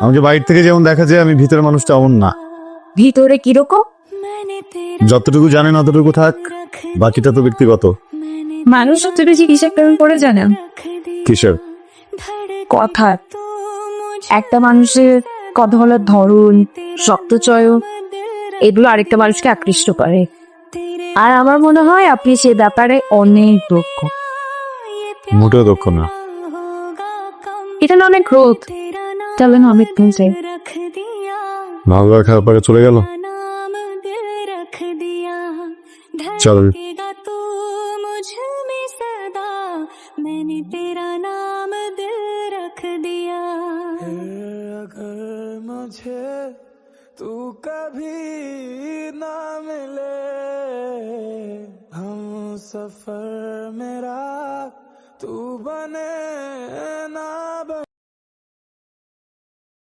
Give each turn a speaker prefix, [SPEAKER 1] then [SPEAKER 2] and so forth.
[SPEAKER 1] আমাকে বাইরে থেকে যেমন দেখা যায় আমি ভিতরের মানুষটা এমন না।
[SPEAKER 2] ভিতরে কিরকম?
[SPEAKER 1] যতটুকু জানেন অতটুকু থাক, বাকিটা তো ব্যক্তিগত।
[SPEAKER 2] মানুষ সবচেয়ে বেশি কিসের প্রেমে পড়ে জানেন?
[SPEAKER 1] কিসের?
[SPEAKER 2] কথা। একটা মানুষের কথা বলার ধরন, শব্দচয়, এগুলো আরেকটা মানুষকে আকৃষ্ট করে। আর আমার মনে হয় আপনি সে ব্যাপারে অনেক দক্ষ।
[SPEAKER 1] মোটেও দক্ষ না।
[SPEAKER 2] এটা না অনেক ক্রোধ। চলেন অমিত বলছে
[SPEAKER 1] ভালো লাগা খারাপ লাগা চলে গেল। চল।
[SPEAKER 3] मैंने तेरा नाम दिल रख दिया। अगर मुझे तू कभी ना मिले, हम सफर मेरा तू बने ना